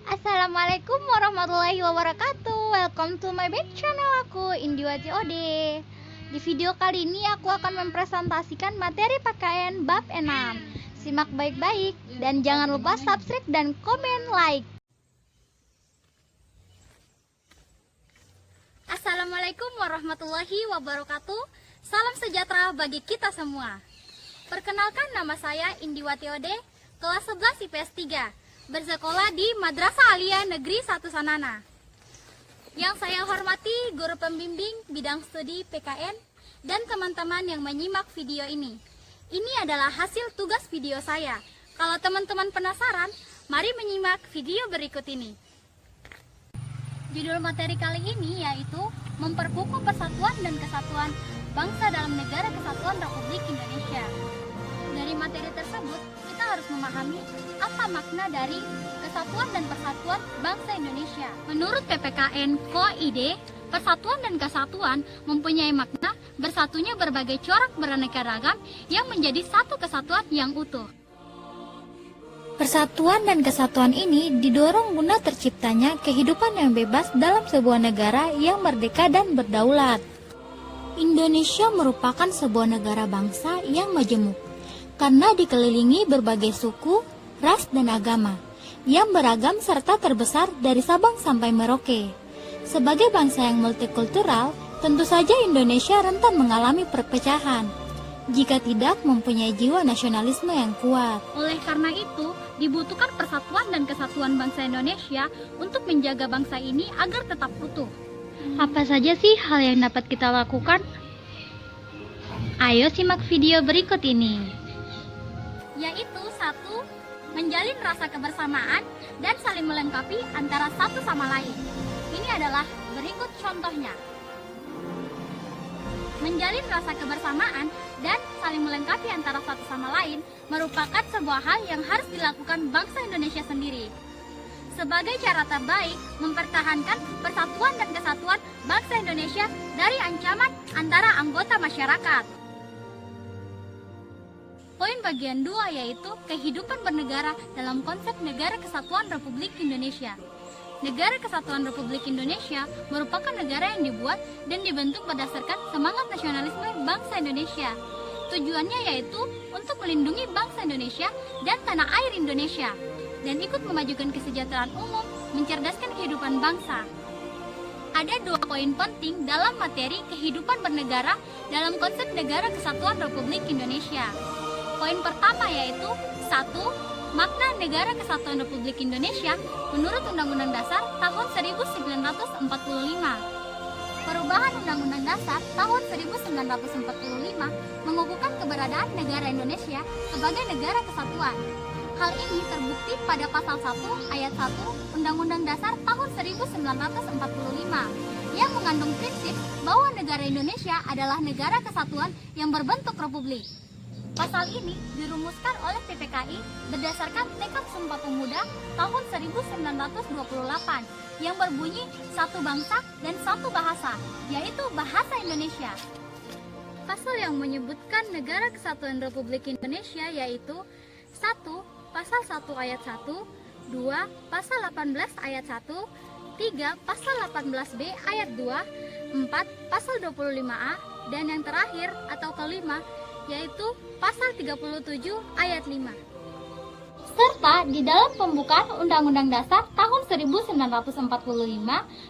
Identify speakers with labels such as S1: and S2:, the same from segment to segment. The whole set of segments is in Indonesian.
S1: Assalamualaikum warahmatullahi wabarakatuh. Welcome to my back channel aku, Indiwati Ode. Di video kali ini aku akan mempresentasikan materi PKN bab 6. Simak baik-baik dan jangan lupa subscribe dan komen like. Assalamualaikum warahmatullahi wabarakatuh. Salam sejahtera bagi kita semua. Perkenalkan, nama saya Indiwati Ode, kelas 11 IPS 3. Bersekolah di Madrasah Aliyah Negeri 1 Sanana. Yang saya hormati guru pembimbing bidang studi PKN dan teman-teman yang menyimak video ini. Ini adalah hasil tugas video saya. Kalau teman-teman penasaran, mari menyimak video berikut ini. Judul materi kali ini yaitu memperkukuh persatuan dan kesatuan bangsa dalam negara kesatuan Republik Indonesia. Dari materi tersebut, kita harus memahami apa makna dari kesatuan dan persatuan bangsa Indonesia. Menurut PPKN KOID, persatuan dan kesatuan mempunyai makna bersatunya berbagai corak beraneka ragam yang menjadi satu kesatuan yang utuh. Persatuan dan kesatuan ini didorong guna terciptanya kehidupan yang bebas dalam sebuah negara yang merdeka dan berdaulat. Indonesia merupakan sebuah negara bangsa yang majemuk, karena dikelilingi berbagai suku, ras, dan agama yang beragam serta terbesar dari Sabang sampai Merauke. Sebagai bangsa yang multikultural, tentu saja Indonesia rentan mengalami perpecahan jika tidak mempunyai jiwa nasionalisme yang kuat. Oleh karena itu, dibutuhkan persatuan dan kesatuan bangsa Indonesia untuk menjaga bangsa ini agar tetap utuh. Apa saja sih hal yang dapat kita lakukan? Ayo simak video berikut ini. Yaitu 1. Menjalin rasa kebersamaan dan saling melengkapi antara satu sama lain. Ini adalah berikut contohnya. Menjalin rasa kebersamaan dan saling melengkapi antara satu sama lain merupakan sebuah hal yang harus dilakukan bangsa Indonesia sendiri. Sebagai cara terbaik mempertahankan persatuan dan kesatuan bangsa Indonesia dari ancaman antara anggota masyarakat. Poin bagian 2 yaitu kehidupan bernegara dalam konsep Negara Kesatuan Republik Indonesia. Negara Kesatuan Republik Indonesia merupakan negara yang dibuat dan dibentuk berdasarkan semangat nasionalisme bangsa Indonesia. Tujuannya yaitu untuk melindungi bangsa Indonesia dan tanah air Indonesia, dan ikut memajukan kesejahteraan umum, mencerdaskan kehidupan bangsa. Ada 2 poin penting dalam materi kehidupan bernegara dalam konsep Negara Kesatuan Republik Indonesia. Poin pertama yaitu 1. Makna Negara Kesatuan Republik Indonesia menurut Undang-Undang Dasar tahun 1945. Perubahan Undang-Undang Dasar tahun 1945 mengukuhkan keberadaan negara Indonesia sebagai negara kesatuan. Hal ini terbukti pada pasal 1 ayat 1 Undang-Undang Dasar tahun 1945 yang mengandung prinsip bahwa negara Indonesia adalah negara kesatuan yang berbentuk republik. Pasal ini dirumuskan oleh PPKI berdasarkan Tekad Sumpah Pemuda tahun 1928 yang berbunyi satu bangsa dan satu bahasa, yaitu bahasa Indonesia. Pasal yang menyebutkan Negara Kesatuan Republik Indonesia yaitu 1. Pasal 1 ayat 1, 2. Pasal 18 ayat 1, 3. Pasal 18B ayat 2, 4. Pasal 25A, dan yang terakhir atau kelima yaitu pasal 37 ayat 5. Serta di dalam pembukaan Undang-Undang Dasar tahun 1945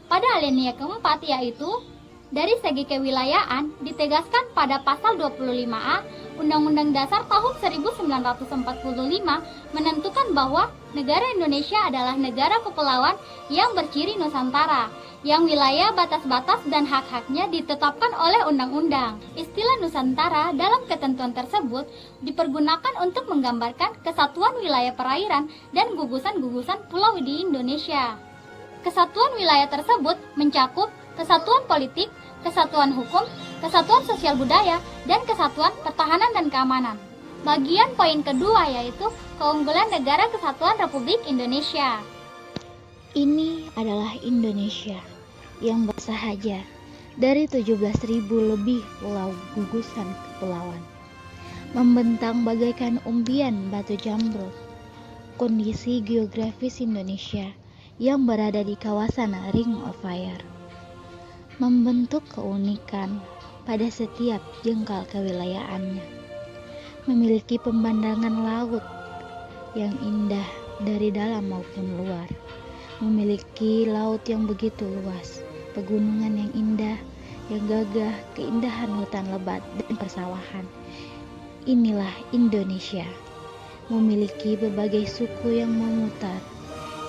S1: pada alinea keempat yaitu dari segi kewilayahan ditegaskan pada pasal 25A Undang-Undang Dasar tahun 1945 menentukan bahwa negara Indonesia adalah negara kepulauan yang berciri Nusantara, yang wilayah, batas-batas, dan hak-haknya ditetapkan oleh undang-undang. Istilah Nusantara dalam ketentuan tersebut dipergunakan untuk menggambarkan kesatuan wilayah perairan dan gugusan-gugusan pulau di Indonesia. Kesatuan wilayah tersebut mencakup kesatuan politik, kesatuan hukum, kesatuan sosial budaya, dan kesatuan pertahanan dan keamanan. Bagian poin kedua yaitu keunggulan Negara Kesatuan Republik Indonesia.
S2: Ini adalah Indonesia yang bersahaja dari 17.000 lebih pulau gugusan kepulauan, membentang bagaikan umbian batu jambrut. Kondisi geografis Indonesia yang berada di kawasan Ring of Fire, membentuk keunikan pada setiap jengkal kewilayahannya. Memiliki pemandangan laut yang indah dari dalam maupun luar, memiliki laut yang begitu luas, pegunungan yang indah, yang gagah, keindahan hutan lebat dan persawahan. Inilah Indonesia, memiliki berbagai suku yang memutar,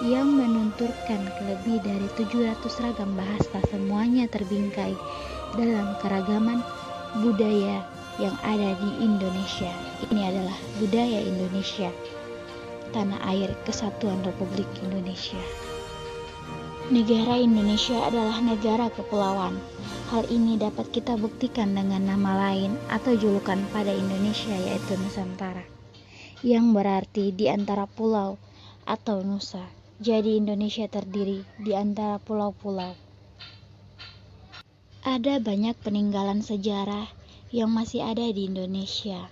S2: yang menunturkan lebih dari 700 ragam bahasa, semuanya terbingkai dalam keragaman budaya yang ada di Indonesia. Ini adalah budaya Indonesia, tanah air kesatuan Republik Indonesia. Negara Indonesia adalah negara kepulauan. Hal ini dapat kita buktikan dengan nama lain atau julukan pada Indonesia, yaitu Nusantara, yang berarti di antara pulau atau nusa. Jadi Indonesia terdiri di antara pulau-pulau. Ada banyak peninggalan sejarah yang masih ada di Indonesia.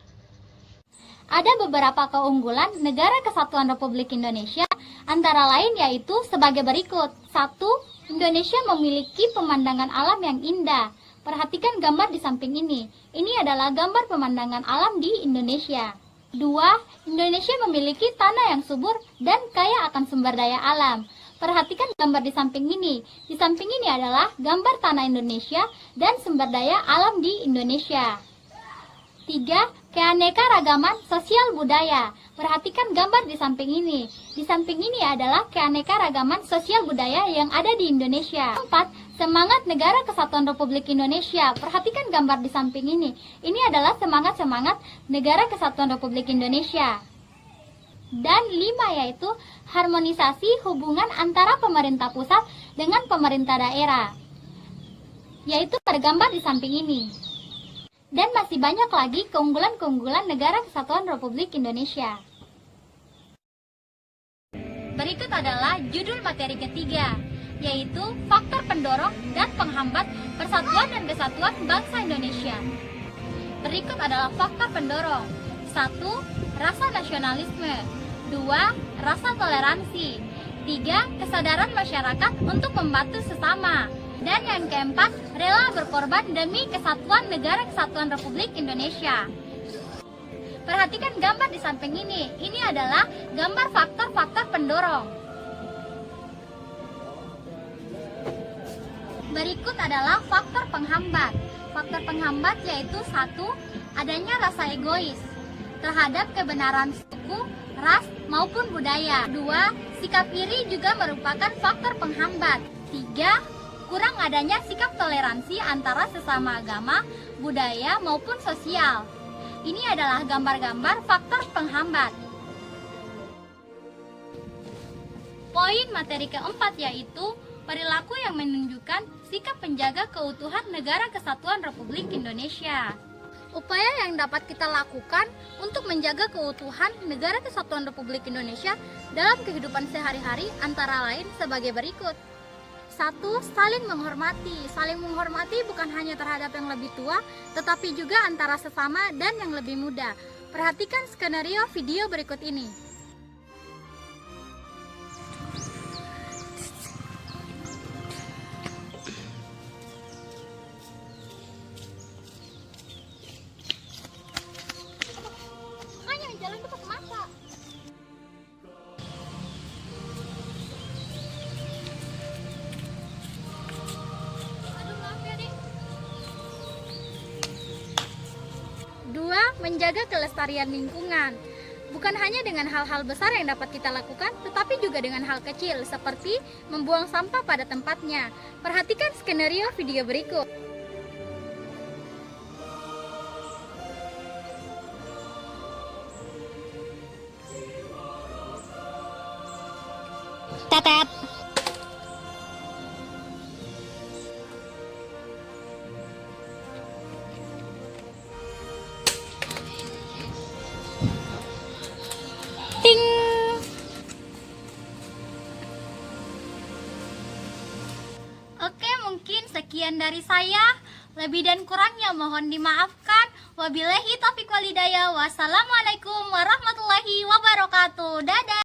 S1: Ada beberapa keunggulan Negara Kesatuan Republik Indonesia, antara lain yaitu sebagai berikut. 1. Indonesia memiliki pemandangan alam yang indah. Perhatikan gambar di samping ini. Ini adalah gambar pemandangan alam di Indonesia. 2. Indonesia memiliki tanah yang subur dan kaya akan sumber daya alam. Perhatikan gambar di samping ini. Di samping ini adalah gambar tanah Indonesia dan sumber daya alam di Indonesia. 3. Keanekaragaman sosial budaya. Perhatikan gambar di samping ini. Di samping ini adalah keanekaragaman sosial budaya yang ada di Indonesia. 4. Semangat Negara Kesatuan Republik Indonesia. Perhatikan gambar di samping ini. Ini adalah semangat-semangat Negara Kesatuan Republik Indonesia. Dan 5, yaitu harmonisasi hubungan antara pemerintah pusat dengan pemerintah daerah, yaitu pada gambar di samping ini. Dan masih banyak lagi keunggulan-keunggulan Negara Kesatuan Republik Indonesia. Berikut adalah judul materi ketiga, yaitu faktor pendorong dan penghambat persatuan dan kesatuan bangsa Indonesia. Berikut adalah faktor pendorong. 1. Rasa nasionalisme. 2. Rasa toleransi. 3. Kesadaran masyarakat untuk membantu sesama. Dan yang keempat, rela berkorban demi kesatuan Negara Kesatuan Republik Indonesia. Perhatikan gambar di samping ini. Ini adalah gambar faktor-faktor pendorong. Berikut adalah faktor penghambat. Faktor penghambat yaitu 1. Adanya rasa egois terhadap kebenaran suku, ras, maupun budaya. 2. Sikap iri juga merupakan faktor penghambat. 3. Kurang adanya sikap toleransi antara sesama agama, budaya, maupun sosial. Ini adalah gambar-gambar faktor penghambat. Poin materi keempat yaitu perilaku yang menunjukkan sikap penjaga keutuhan Negara Kesatuan Republik Indonesia. Upaya yang dapat kita lakukan untuk menjaga keutuhan Negara Kesatuan Republik Indonesia dalam kehidupan sehari-hari antara lain sebagai berikut. 1. Saling menghormati. Saling menghormati bukan hanya terhadap yang lebih tua, tetapi juga antara sesama dan yang lebih muda. Perhatikan skenario video berikut ini. Makanya jalan itu pakai mata. Menjaga kelestarian lingkungan. Bukan hanya dengan hal-hal besar yang dapat kita lakukan, tetapi juga dengan hal kecil, seperti membuang sampah pada tempatnya. Perhatikan skenario video berikut.
S2: Tetet. Ting.
S1: Oke, mungkin sekian dari saya. Lebih dan kurangnya mohon dimaafkan. Wabillahi taufiq walhidayah. Wassalamualaikum warahmatullahi wabarakatuh. Dadah.